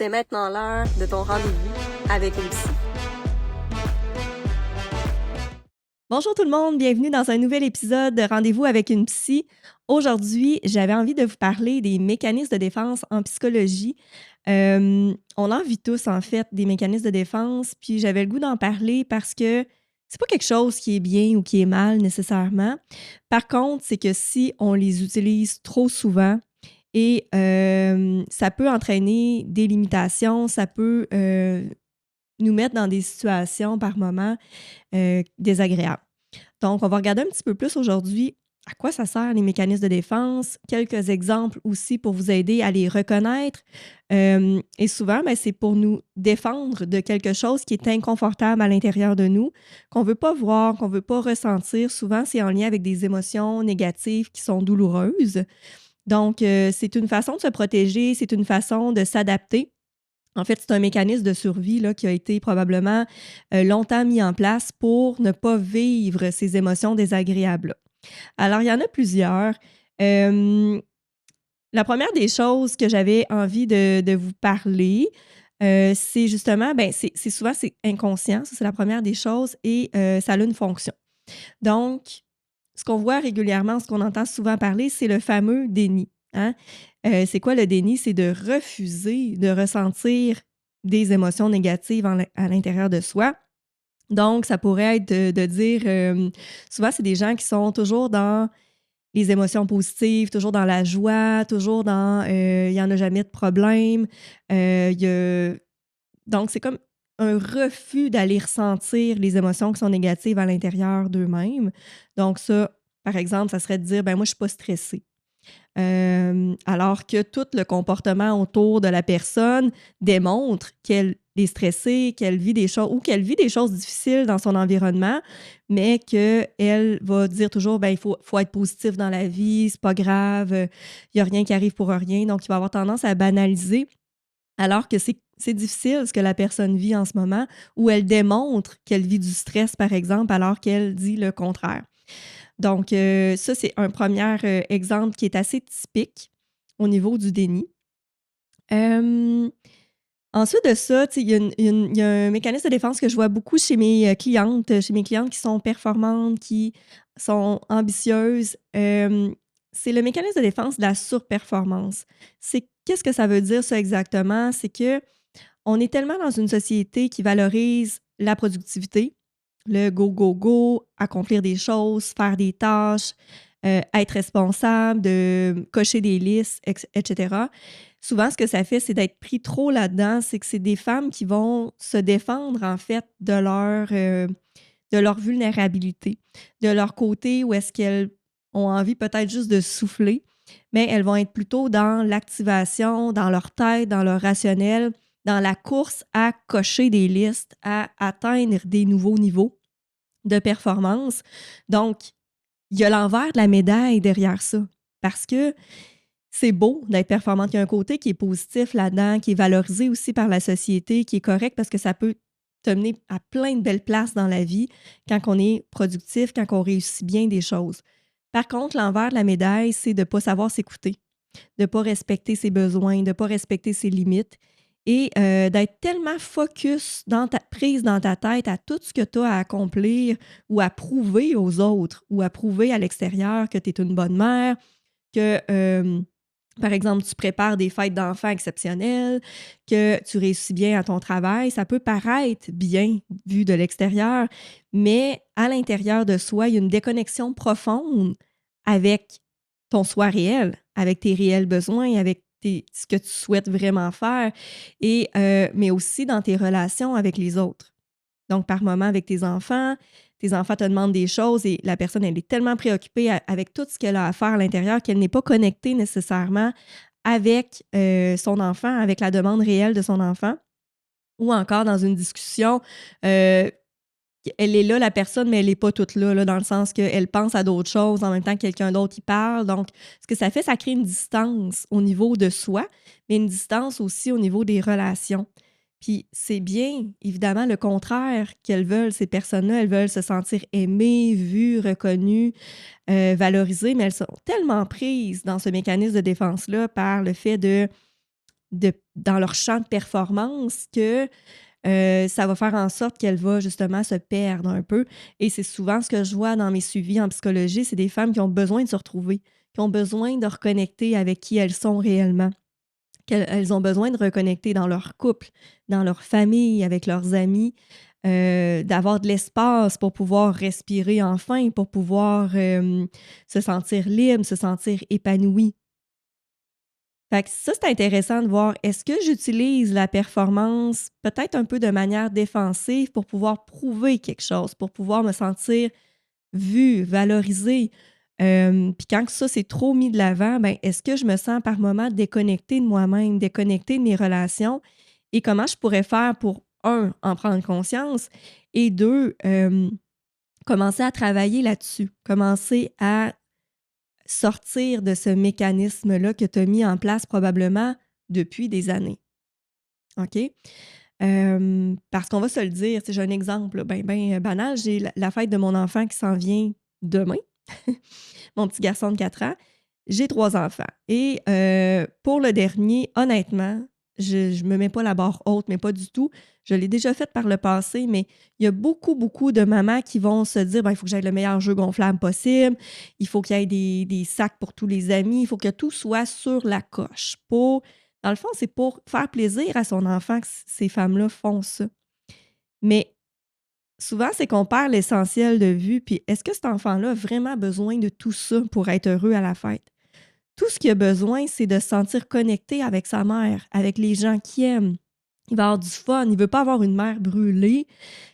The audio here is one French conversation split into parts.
C'est maintenant l'heure de ton rendez-vous avec une psy. Bonjour tout le monde, bienvenue dans un nouvel épisode de Rendez-vous avec une psy. Aujourd'hui, j'avais envie de vous parler des mécanismes de défense en psychologie. On en vit tous, en fait, des mécanismes de défense, puis j'avais le goût d'en parler parce que c'est pas quelque chose qui est bien ou qui est mal nécessairement. Par contre, c'est que si on les utilise trop souvent, et ça peut entraîner des limitations, ça peut nous mettre dans des situations par moments désagréables. Donc, on va regarder un petit peu plus aujourd'hui à quoi ça sert les mécanismes de défense, quelques exemples aussi pour vous aider à les reconnaître. Et souvent, ben, c'est pour nous défendre de quelque chose qui est inconfortable à l'intérieur de nous, qu'on ne veut pas voir, qu'on ne veut pas ressentir. Souvent, c'est en lien avec des émotions négatives qui sont douloureuses. Donc, c'est une façon de se protéger, c'est une façon de s'adapter. En fait, c'est un mécanisme de survie là, qui a été probablement longtemps mis en place pour ne pas vivre ces émotions désagréables-là. Alors, il y en a plusieurs. La première des choses que j'avais envie de vous parler, c'est justement, ben, c'est souvent c'est inconscient, ça c'est la première des choses, et ça a une fonction. Donc, ce qu'on voit régulièrement, ce qu'on entend souvent parler, c'est le fameux déni. Hein? C'est quoi le déni? C'est de refuser de ressentir des émotions négatives à l'intérieur de soi. Donc, ça pourrait être de dire, souvent, c'est des gens qui sont toujours dans les émotions positives, toujours dans la joie, toujours dans il n'y en a jamais de problème. Il y a donc, c'est comme un refus d'aller ressentir les émotions qui sont négatives à l'intérieur d'eux-mêmes. Donc ça, par exemple, ça serait de dire: «Ben moi, je suis pas stressée». Alors que tout le comportement autour de la personne démontre qu'elle est stressée, qu'elle vit des choses ou qu'elle vit des choses difficiles dans son environnement, mais qu'elle va dire toujours: «Ben, il faut être positif dans la vie, c'est pas grave, il y a rien qui arrive pour rien». Donc il va avoir tendance à banaliser alors que c'est difficile ce que la personne vit en ce moment, ou elle démontre qu'elle vit du stress, par exemple, alors qu'elle dit le contraire. Donc, ça, c'est un premier exemple qui est assez typique au niveau du déni. Hem, Ensuite de ça, tu sais, il y a un mécanisme de défense que je vois beaucoup chez mes clientes qui sont performantes, qui sont ambitieuses. C'est le mécanisme de défense de la surperformance. Qu'est-ce que ça veut dire ça exactement? C'est que on est tellement dans une société qui valorise la productivité, le go, go, go, accomplir des choses, faire des tâches, être responsable, de cocher des listes, etc. Souvent, ce que ça fait, c'est d'être pris trop là-dedans. C'est que c'est des femmes qui vont se défendre, en fait, de leur vulnérabilité, de leur côté où est-ce qu'elles ont envie peut-être juste de souffler, mais elles vont être plutôt dans l'activation, dans leur tête, dans leur rationnel, dans la course à cocher des listes, à atteindre des nouveaux niveaux de performance. Donc, il y a l'envers de la médaille derrière ça. Parce que c'est beau d'être performante. Il y a un côté qui est positif là-dedans, qui est valorisé aussi par la société, qui est correct parce que ça peut te mener à plein de belles places dans la vie quand on est productif, quand on réussit bien des choses. Par contre, l'envers de la médaille, c'est de ne pas savoir s'écouter, de ne pas respecter ses besoins, de ne pas respecter ses limites et d'être tellement focus, prise dans ta tête à tout ce que tu as à accomplir ou à prouver aux autres ou à prouver à l'extérieur que tu es une bonne mère, que, par exemple, tu prépares des fêtes d'enfants exceptionnelles, que tu réussis bien à ton travail. Ça peut paraître bien vu de l'extérieur, mais à l'intérieur de soi, il y a une déconnexion profonde avec ton soi réel, avec tes réels besoins, avec ce que tu souhaites vraiment faire, et, mais aussi dans tes relations avec les autres. Donc, par moment, avec tes enfants te demandent des choses et la personne, elle est tellement préoccupée avec tout ce qu'elle a à faire à l'intérieur qu'elle n'est pas connectée nécessairement avec son enfant, avec la demande réelle de son enfant. Ou encore dans une discussion, euh, elle est là, la personne, mais elle n'est pas toute là, dans le sens qu'elle pense à d'autres choses en même temps que quelqu'un d'autre y parle. Donc, ce que ça fait, ça crée une distance au niveau de soi, mais une distance aussi au niveau des relations. Puis c'est bien, évidemment, le contraire qu'elles veulent, ces personnes-là. Elles veulent se sentir aimées, vues, reconnues, valorisées, mais elles sont tellement prises dans ce mécanisme de défense-là par le fait de dans leur champ de performance que ça va faire en sorte qu'elle va justement se perdre un peu. Et c'est souvent ce que je vois dans mes suivis en psychologie, c'est des femmes qui ont besoin de se retrouver, qui ont besoin de reconnecter avec qui elles sont réellement, qu'elles ont besoin de reconnecter dans leur couple, dans leur famille, avec leurs amis, d'avoir de l'espace pour pouvoir respirer enfin, pour pouvoir se sentir libre, se sentir épanoui. Fait que ça, c'est intéressant de voir, est-ce que j'utilise la performance peut-être un peu de manière défensive pour pouvoir prouver quelque chose, pour pouvoir me sentir vue, valorisée? Puis quand ça, c'est trop mis de l'avant, ben, est-ce que je me sens par moments déconnectée de moi-même, déconnectée de mes relations? Et comment je pourrais faire pour, un, en prendre conscience et deux, commencer à travailler là-dessus, commencer à sortir de ce mécanisme-là que tu as mis en place probablement depuis des années. OK? Parce qu'on va se le dire, tu sais, j'ai un exemple bien banal. J'ai la fête de mon enfant qui s'en vient demain, mon petit garçon de 4 ans. J'ai 3 enfants. Et pour le dernier, honnêtement, je me mets pas la barre haute, mais pas du tout. Je l'ai déjà fait par le passé, mais il y a beaucoup, beaucoup de mamans qui vont se dire, ben, il faut que j'aille le meilleur jeu gonflable possible, il faut qu'il y ait des sacs pour tous les amis, il faut que tout soit sur la coche. Dans le fond, c'est pour faire plaisir à son enfant que ces femmes-là font ça. Mais souvent, c'est qu'on perd l'essentiel de vue. Puis est-ce que cet enfant-là a vraiment besoin de tout ça pour être heureux à la fête? Tout ce qu'il a besoin, c'est de se sentir connecté avec sa mère, avec les gens qu'il aime. Il va avoir du fun. Il ne veut pas avoir une mère brûlée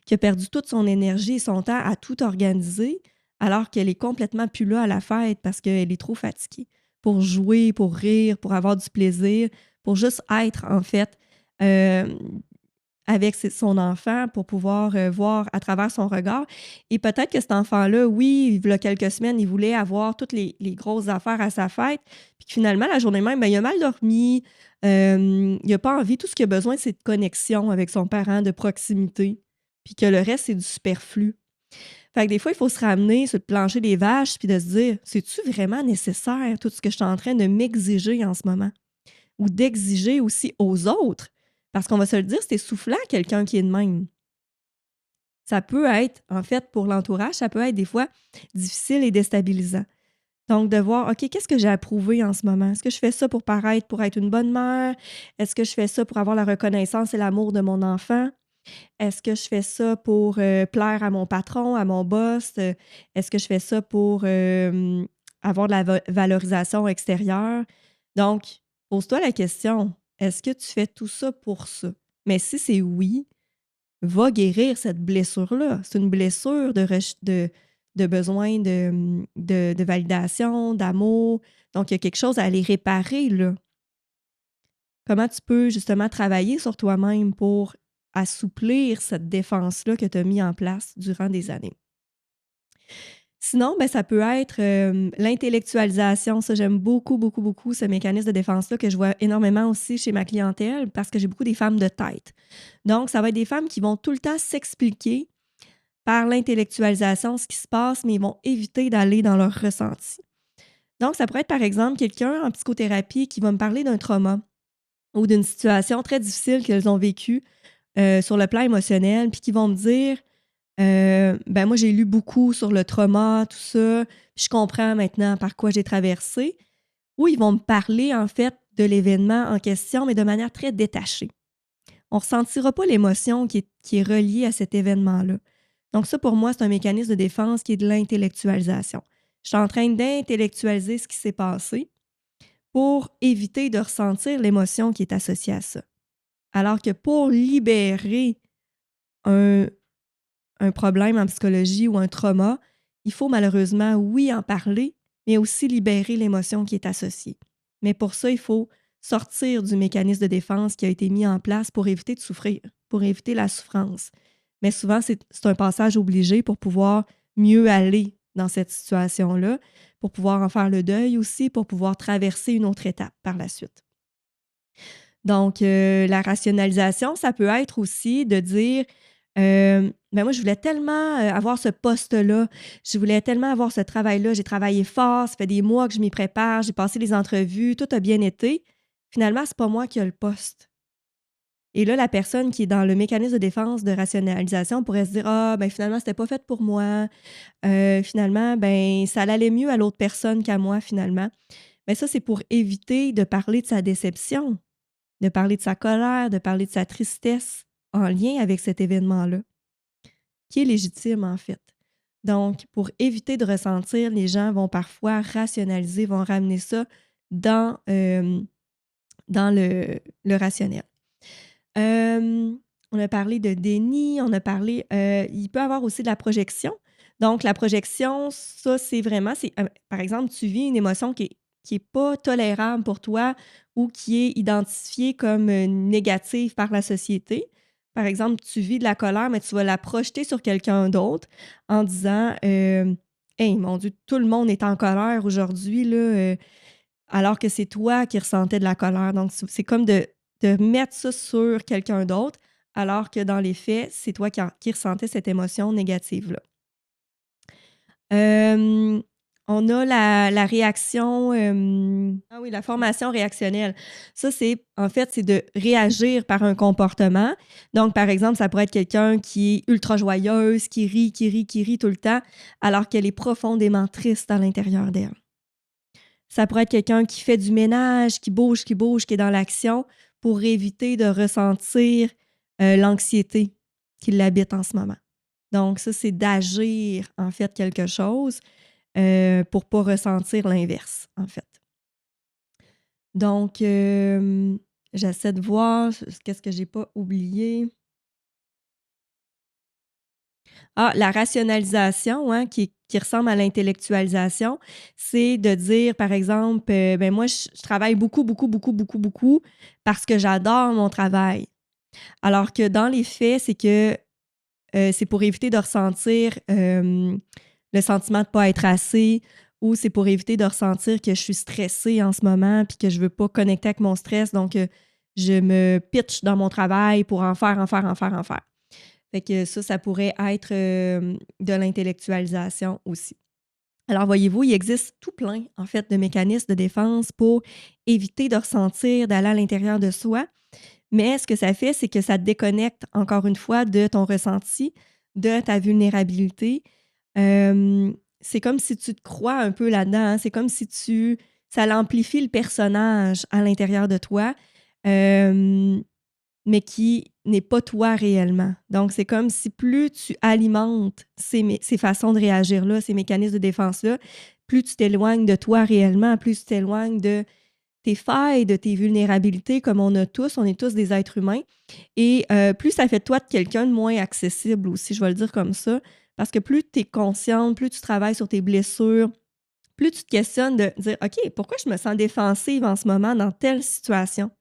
qui a perdu toute son énergie et son temps à tout organiser alors qu'elle est complètement plus là à la fête parce qu'elle est trop fatiguée pour jouer, pour rire, pour avoir du plaisir, pour juste être, en fait, euh, avec son enfant pour pouvoir voir à travers son regard. Et peut-être que cet enfant-là, oui, il y a quelques semaines, il voulait avoir toutes les grosses affaires à sa fête, puis que finalement, la journée même, ben, il a mal dormi, il n'a pas envie, tout ce qu'il a besoin, c'est de connexion avec son parent, de proximité, puis que le reste, c'est du superflu. Fait que des fois, il faut se ramener sur le plancher des vaches, puis de se dire, c'est-tu vraiment nécessaire, tout ce que je suis en train de m'exiger en ce moment? Ou d'exiger aussi aux autres? Parce qu'on va se le dire, c'est essoufflant quelqu'un qui est de même. Ça peut être, en fait, pour l'entourage, ça peut être des fois difficile et déstabilisant. Donc, de voir, OK, qu'est-ce que j'ai approuvé en ce moment? Est-ce que je fais ça pour paraître, pour être une bonne mère? Est-ce que je fais ça pour avoir la reconnaissance et l'amour de mon enfant? Est-ce que je fais ça pour plaire à mon patron, à mon boss? Est-ce que je fais ça pour avoir de la valorisation extérieure? Donc, pose-toi la question, est-ce que tu fais tout ça pour ça? Mais si c'est oui, va guérir cette blessure-là. C'est une blessure de besoin de validation, d'amour. Donc, il y a quelque chose à aller réparer, là. Comment tu peux justement travailler sur toi-même pour assouplir cette défense-là que tu as mis en place durant des années? Sinon, ben, ça peut être l'intellectualisation. Ça, j'aime beaucoup, beaucoup, beaucoup ce mécanisme de défense-là que je vois énormément aussi chez ma clientèle parce que j'ai beaucoup des femmes de tête. Donc, ça va être des femmes qui vont tout le temps s'expliquer par l'intellectualisation ce qui se passe, mais ils vont éviter d'aller dans leur ressenti. Donc, ça pourrait être par exemple quelqu'un en psychothérapie qui va me parler d'un trauma ou d'une situation très difficile qu'elles ont vécue sur le plan émotionnel, puis qui vont me dire ben moi, j'ai lu beaucoup sur le trauma, tout ça, puis je comprends maintenant par quoi j'ai traversé. Ou ils vont me parler, en fait, de l'événement en question, mais de manière très détachée. On ne ressentira pas l'émotion qui est reliée à cet événement-là. Donc ça, pour moi, c'est un mécanisme de défense qui est de l'intellectualisation. Je suis en train d'intellectualiser ce qui s'est passé pour éviter de ressentir l'émotion qui est associée à ça. Alors que pour libérer un, un problème en psychologie ou un trauma, il faut malheureusement, oui, en parler, mais aussi libérer l'émotion qui est associée. Mais pour ça, il faut sortir du mécanisme de défense qui a été mis en place pour éviter de souffrir, pour éviter la souffrance. Mais souvent, c'est un passage obligé pour pouvoir mieux aller dans cette situation-là, pour pouvoir en faire le deuil aussi, pour pouvoir traverser une autre étape par la suite. Donc, la rationalisation, ça peut être aussi de dire ben moi, je voulais tellement avoir ce poste-là, je voulais tellement avoir ce travail-là, j'ai travaillé fort, ça fait des mois que je m'y prépare, j'ai passé les entrevues, tout a bien été, finalement, c'est pas moi qui ai le poste. Et là, la personne qui est dans le mécanisme de défense de rationalisation pourrait se dire: «Ah, ben finalement, c'était pas fait pour moi. Finalement, ben ça allait mieux à l'autre personne qu'à moi, finalement». Mais ça, c'est pour éviter de parler de sa déception, de parler de sa colère, de parler de sa tristesse en lien avec cet événement-là, qui est légitime, en fait. Donc, pour éviter de ressentir, les gens vont parfois rationaliser, vont ramener ça dans, dans le rationnel. On a parlé de déni, on a parlé, il peut y avoir aussi de la projection. Donc la projection, ça, c'est vraiment par exemple, tu vis une émotion qui est pas tolérable pour toi ou qui est identifiée comme, négative par la société. Par exemple, tu vis de la colère, mais tu vas la projeter sur quelqu'un d'autre en disant, «Hey, mon Dieu, tout le monde est en colère aujourd'hui, là, alors que c'est toi qui ressentais de la colère». Donc c'est comme de mettre ça sur quelqu'un d'autre, alors que dans les faits, c'est toi qui ressentais cette émotion négative-là. Hem, on a la réaction, ah oui, la formation réactionnelle. Ça, en fait, c'est de réagir par un comportement. Donc, par exemple, ça pourrait être quelqu'un qui est ultra joyeuse, qui rit, qui rit, qui rit tout le temps, alors qu'elle est profondément triste à l'intérieur d'elle. Ça pourrait être quelqu'un qui fait du ménage, qui bouge, qui est dans l'action pour éviter de ressentir, l'anxiété qui l'habite en ce moment. Donc ça, c'est d'agir, en fait, quelque chose, pour pas ressentir l'inverse, en fait. Donc, j'essaie de voir qu'est-ce que j'ai pas oublié. Ah, la rationalisation, hein, qui ressemble à l'intellectualisation, c'est de dire, par exemple, ben moi, je travaille beaucoup, beaucoup, beaucoup, beaucoup, beaucoup parce que j'adore mon travail. Alors que dans les faits, c'est que c'est pour éviter de ressentir le sentiment de ne pas être assez ou c'est pour éviter de ressentir que je suis stressée en ce moment puis que je ne veux pas connecter avec mon stress. Donc, je me pitch dans mon travail pour en faire, en faire, en faire, en faire. Fait que ça pourrait être de l'intellectualisation aussi. Alors, voyez-vous, il existe tout plein, en fait, de mécanismes de défense pour éviter de ressentir, d'aller à l'intérieur de soi. Mais ce que ça fait, c'est que ça te déconnecte, encore une fois, de ton ressenti, de ta vulnérabilité. C'est comme si tu te crois un peu là-dedans, hein. C'est comme si ça l'amplifie le personnage à l'intérieur de toi. Mais qui n'est pas toi réellement. Donc, c'est comme si plus tu alimentes ces façons de réagir-là, ces mécanismes de défense-là, plus tu t'éloignes de toi réellement, plus tu t'éloignes de tes failles, de tes vulnérabilités, comme on est tous des êtres humains. Et plus ça fait de toi de quelqu'un de moins accessible aussi, je vais le dire comme ça, parce que plus tu es consciente, plus tu travailles sur tes blessures, plus tu te questionnes de dire, OK, pourquoi je me sens défensive en ce moment dans telle situation?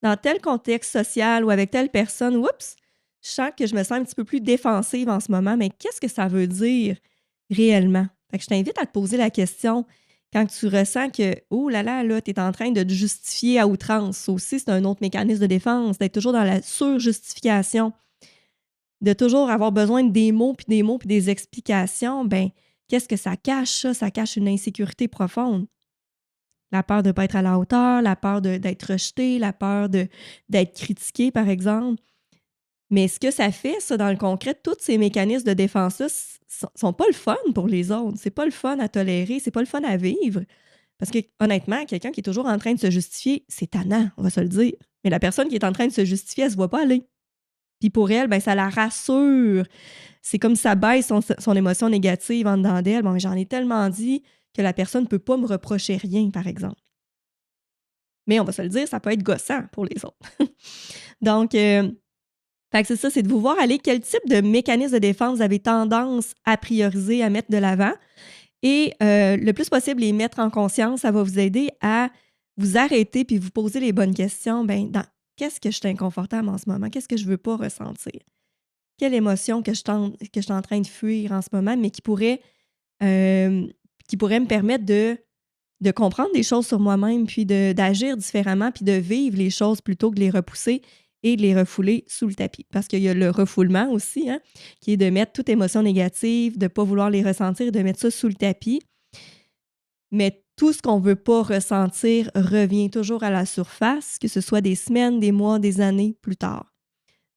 Dans tel contexte social ou avec telle personne, oups, je sens que je me sens un petit peu plus défensive en ce moment, mais qu'est-ce que ça veut dire réellement? Fait que je t'invite à te poser la question quand tu ressens que, oh là, tu es en train de te justifier à outrance. Ça aussi, c'est un autre mécanisme de défense, d'être toujours dans la surjustification, de toujours avoir besoin de des mots, puis des mots, puis des explications. Ben, qu'est-ce que ça cache, ça? Ça cache une insécurité profonde. La peur de ne pas être à la hauteur, la peur d'être rejeté, la peur d'être critiqué, par exemple. Mais ce que ça fait, ça, dans le concret, tous ces mécanismes de défense-là sont pas le fun pour les autres. C'est pas le fun à tolérer, c'est pas le fun à vivre. Parce que, honnêtement, quelqu'un qui est toujours en train de se justifier, c'est tannant, on va se le dire. Mais la personne qui est en train de se justifier, elle se voit pas aller. Puis pour elle, ben, ça la rassure. C'est comme ça baisse son émotion négative en dedans d'elle. Bon, j'en ai tellement dit que la personne ne peut pas me reprocher rien, par exemple. Mais on va se le dire, ça peut être gossant pour les autres. Donc, fait que c'est ça, c'est de vous voir aller quel type de mécanisme de défense vous avez tendance à prioriser, à mettre de l'avant. Et le plus possible, les mettre en conscience, ça va vous aider à vous arrêter puis vous poser les bonnes questions. Ben, dans qu'est-ce que je suis inconfortable en ce moment? Qu'est-ce que je ne veux pas ressentir? Quelle émotion que je suis en train de fuir en ce moment, mais euh, qui pourrait me permettre de comprendre des choses sur moi-même, puis d'agir différemment, puis de vivre les choses plutôt que de les repousser et de les refouler sous le tapis. Parce qu'il y a le refoulement aussi, hein, qui est de mettre toute émotion négative, de ne pas vouloir les ressentir, de mettre ça sous le tapis. Mais tout ce qu'on ne veut pas ressentir revient toujours à la surface, que ce soit des semaines, des mois, des années plus tard.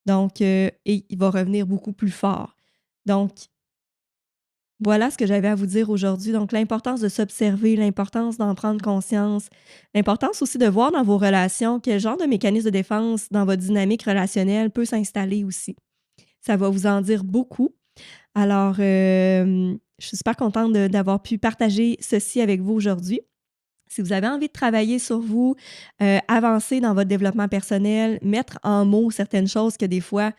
Donc, et il va revenir beaucoup plus fort. Donc, voilà ce que j'avais à vous dire aujourd'hui. Donc, l'importance de s'observer, l'importance d'en prendre conscience, l'importance aussi de voir dans vos relations quel genre de mécanisme de défense dans votre dynamique relationnelle peut s'installer aussi. Ça va vous en dire beaucoup. Alors, je suis super contente d'avoir pu partager ceci avec vous aujourd'hui. Si vous avez envie de travailler sur vous, avancer dans votre développement personnel, mettre en mots certaines choses que des fois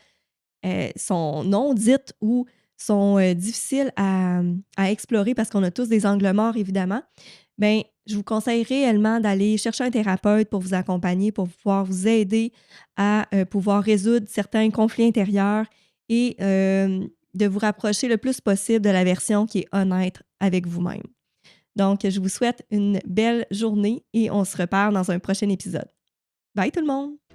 sont non dites ou sont difficiles à explorer parce qu'on a tous des angles morts, évidemment, bien, je vous conseille réellement d'aller chercher un thérapeute pour vous accompagner, pour pouvoir vous aider à pouvoir résoudre certains conflits intérieurs et de vous rapprocher le plus possible de la version qui est honnête avec vous-même. Donc, je vous souhaite une belle journée et on se reparle dans un prochain épisode. Bye tout le monde!